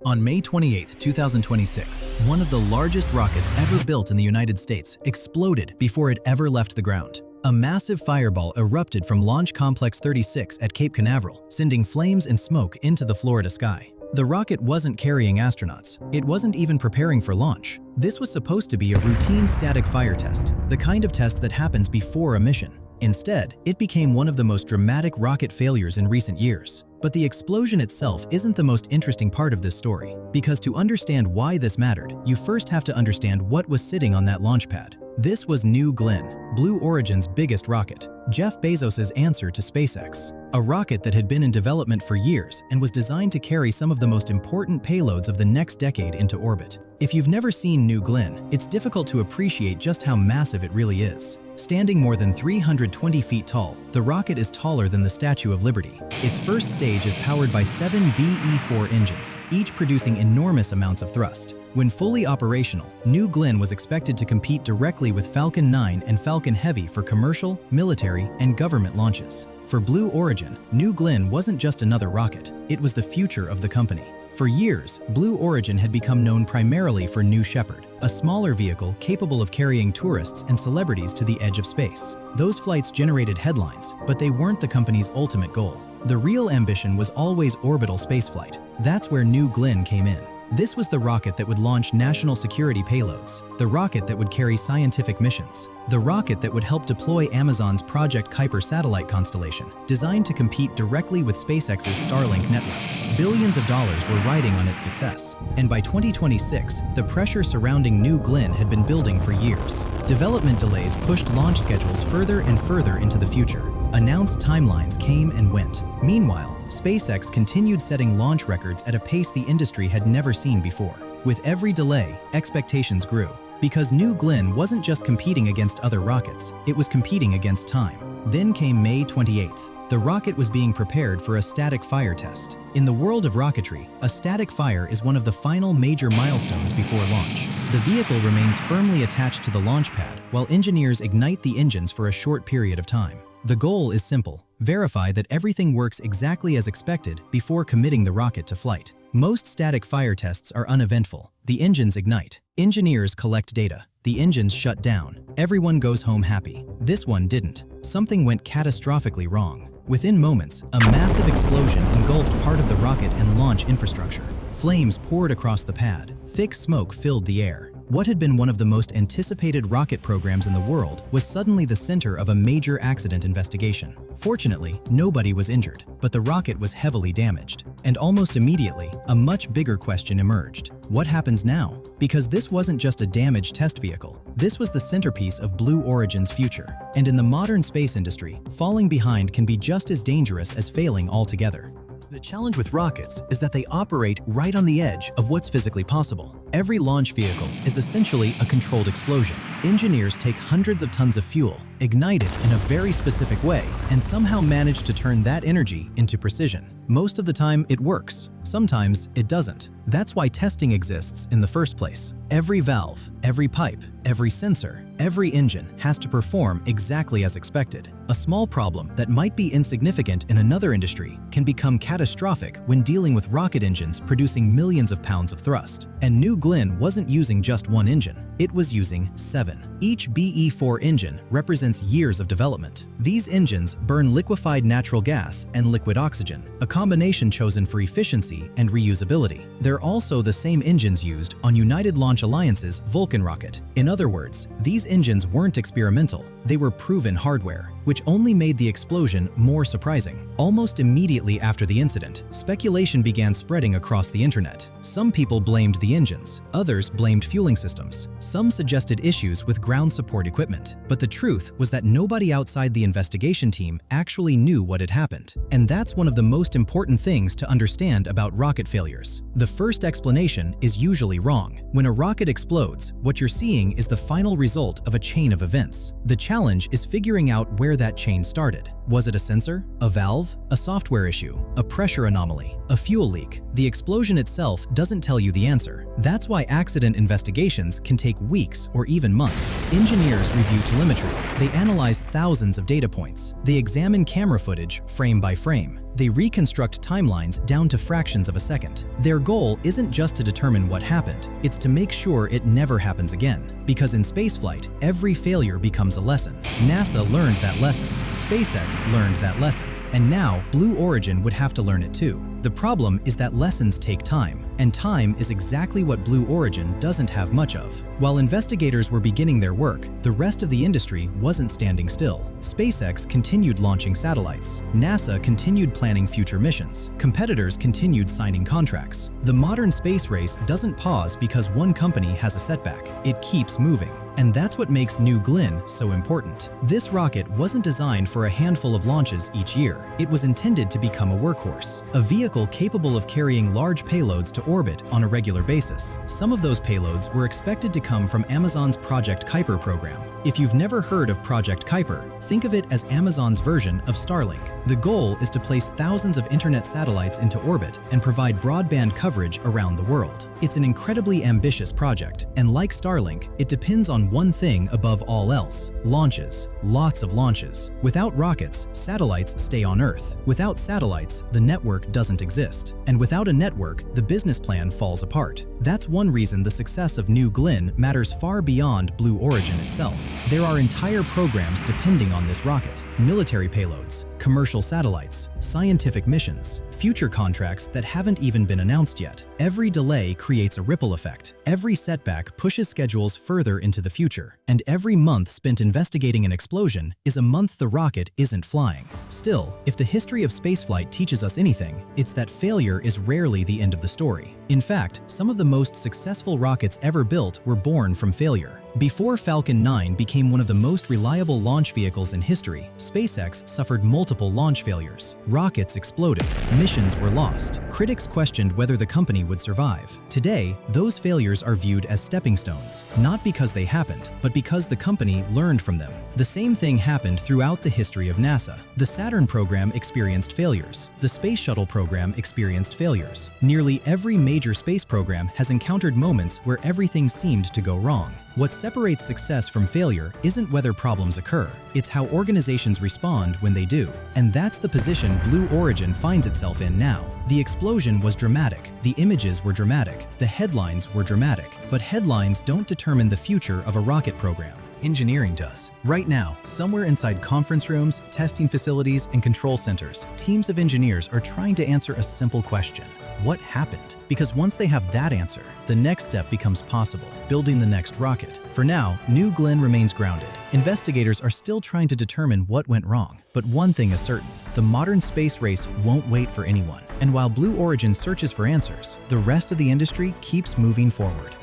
On May 28, 2026, one of the largest rockets ever built in the United States exploded before it ever left the ground. A massive fireball erupted from Launch Complex 36 at Cape Canaveral, sending flames and smoke into the Florida sky. The rocket wasn't carrying astronauts. It wasn't even preparing for launch. This was supposed to be a routine static fire test, the kind of test that happens before a mission. Instead, it became one of the most dramatic rocket failures in recent years. But the explosion itself isn't the most interesting part of this story, because to understand why this mattered, you first have to understand what was sitting on that launch pad. This was New Glenn, Blue Origin's biggest rocket, Jeff Bezos's answer to SpaceX. A rocket that had been in development for years and was designed to carry some of the most important payloads of the next decade into orbit. If you've never seen New Glenn, it's difficult to appreciate just how massive it really is. Standing more than 320 feet tall, the rocket is taller than the Statue of Liberty. Its first stage is powered by 7 BE-4 engines, each producing enormous amounts of thrust. When fully operational, New Glenn was expected to compete directly with Falcon 9 and Falcon Heavy for commercial, military, and government launches. For Blue Origin, New Glenn wasn't just another rocket, it was the future of the company. For years, Blue Origin had become known primarily for New Shepard, a smaller vehicle capable of carrying tourists and celebrities to the edge of space. Those flights generated headlines, but they weren't the company's ultimate goal. The real ambition was always orbital spaceflight. That's where New Glenn came in. This was the rocket that would launch national security payloads, the rocket that would carry scientific missions, the rocket that would help deploy Amazon's Project Kuiper satellite constellation, designed to compete directly with SpaceX's Starlink network. Billions of dollars were riding on its success, and by 2026, the pressure surrounding New Glenn had been building for years. Development delays pushed launch schedules further and further into the future. Announced timelines came and went. Meanwhile, SpaceX continued setting launch records at a pace the industry had never seen before. With every delay, expectations grew. Because New Glenn wasn't just competing against other rockets, it was competing against time. Then came May 28th. The rocket was being prepared for a static fire test. In the world of rocketry, a static fire is one of the final major milestones before launch. The vehicle remains firmly attached to the launch pad while engineers ignite the engines for a short period of time. The goal is simple: verify that everything works exactly as expected before committing the rocket to flight. Most static fire tests are uneventful. The engines ignite. Engineers collect data. The engines shut down. Everyone goes home happy. This one didn't. Something went catastrophically wrong. Within moments, a massive explosion engulfed part of the rocket and launch infrastructure. Flames poured across the pad. Thick smoke filled the air. What had been one of the most anticipated rocket programs in the world was suddenly the center of a major accident investigation. Fortunately, nobody was injured, but the rocket was heavily damaged. And almost immediately, a much bigger question emerged. What happens now? Because this wasn't just a damaged test vehicle. This was the centerpiece of Blue Origin's future. And in the modern space industry, falling behind can be just as dangerous as failing altogether. The challenge with rockets is that they operate right on the edge of what's physically possible. Every launch vehicle is essentially a controlled explosion. Engineers take hundreds of tons of fuel, ignite it in a very specific way, and somehow manage to turn that energy into precision. Most of the time, it works. Sometimes it doesn't. That's why testing exists in the first place. Every valve, every pipe, every sensor, every engine has to perform exactly as expected. A small problem that might be insignificant in another industry can become catastrophic when dealing with rocket engines producing millions of pounds of thrust. And New Glenn wasn't using just one engine. It was using 7. Each BE-4 engine represents years of development. These engines burn liquefied natural gas and liquid oxygen, a combination chosen for efficiency and reusability. They're also the same engines used on United Launch Alliance's Vulcan rocket. In other words, these engines weren't experimental, they were proven hardware, which only made the explosion more surprising. Almost immediately after the incident, speculation began spreading across the internet. Some people blamed the engines, others blamed fueling systems. Some suggested issues with ground support equipment. But the truth was that nobody outside the investigation team actually knew what had happened. And that's one of the most important things to understand about rocket failures. The first explanation is usually wrong. When a rocket explodes, what you're seeing is the final result of a chain of events. The challenge is figuring out where that chain started. Was it a sensor, a valve, a software issue, a pressure anomaly, a fuel leak? The explosion itself doesn't tell you the answer. That's why accident investigations can take weeks or even months. Engineers review telemetry. They analyze thousands of data points. They examine camera footage frame by frame. They reconstruct timelines down to fractions of a second. Their goal isn't just to determine what happened, it's to make sure it never happens again. Because in spaceflight, every failure becomes a lesson. NASA learned that lesson. SpaceX learned that lesson. And now, Blue Origin would have to learn it too. The problem is that lessons take time, and time is exactly what Blue Origin doesn't have much of. While investigators were beginning their work, the rest of the industry wasn't standing still. SpaceX continued launching satellites. NASA continued planning future missions. Competitors continued signing contracts. The modern space race doesn't pause because one company has a setback. It keeps moving. And that's what makes New Glenn so important. This rocket wasn't designed for a handful of launches each year. It was intended to become a workhorse, a vehicle capable of carrying large payloads to orbit on a regular basis. Some of those payloads were expected to come from Amazon's Project Kuiper program. If you've never heard of Project Kuiper, think of it as Amazon's version of Starlink. The goal is to place thousands of internet satellites into orbit and provide broadband coverage around the world. It's an incredibly ambitious project, and like Starlink, it depends on one thing above all else: launches. Lots of launches. Without rockets, satellites stay on Earth. Without satellites, the network doesn't exist. And without a network, the business plan falls apart. That's one reason the success of New Glenn matters far beyond Blue Origin itself. There are entire programs depending on this rocket: military payloads, commercial satellites, scientific missions, future contracts that haven't even been announced yet. Every delay creates a ripple effect. Every setback pushes schedules further into the future. And every month spent investigating an explosion is a month the rocket isn't flying. Still, if the history of spaceflight teaches us anything, it's that failure is rarely the end of the story. In fact, some of the most successful rockets ever built were born from failure. Before Falcon 9 became one of the most reliable launch vehicles in history, SpaceX suffered multiple launch failures. Rockets exploded, missions were lost. Critics questioned whether the company would survive. Today, those failures are viewed as stepping stones, not because they happened, but because the company learned from them. The same thing happened throughout the history of NASA. The Saturn program experienced failures. The Space Shuttle program experienced failures. Nearly every major space program has encountered moments where everything seemed to go wrong. What separates success from failure isn't whether problems occur, it's how organizations respond when they do. And that's the position Blue Origin finds itself in now. The explosion was dramatic, the images were dramatic, the headlines were dramatic, but headlines don't determine the future of a rocket program. Engineering does. Right now, somewhere inside conference rooms, testing facilities, and control centers, teams of engineers are trying to answer a simple question: what happened? Because once they have that answer, the next step becomes possible: building the next rocket. For now, New Glenn remains grounded. Investigators are still trying to determine what went wrong. But one thing is certain: the modern space race won't wait for anyone. And while Blue Origin searches for answers, the rest of the industry keeps moving forward.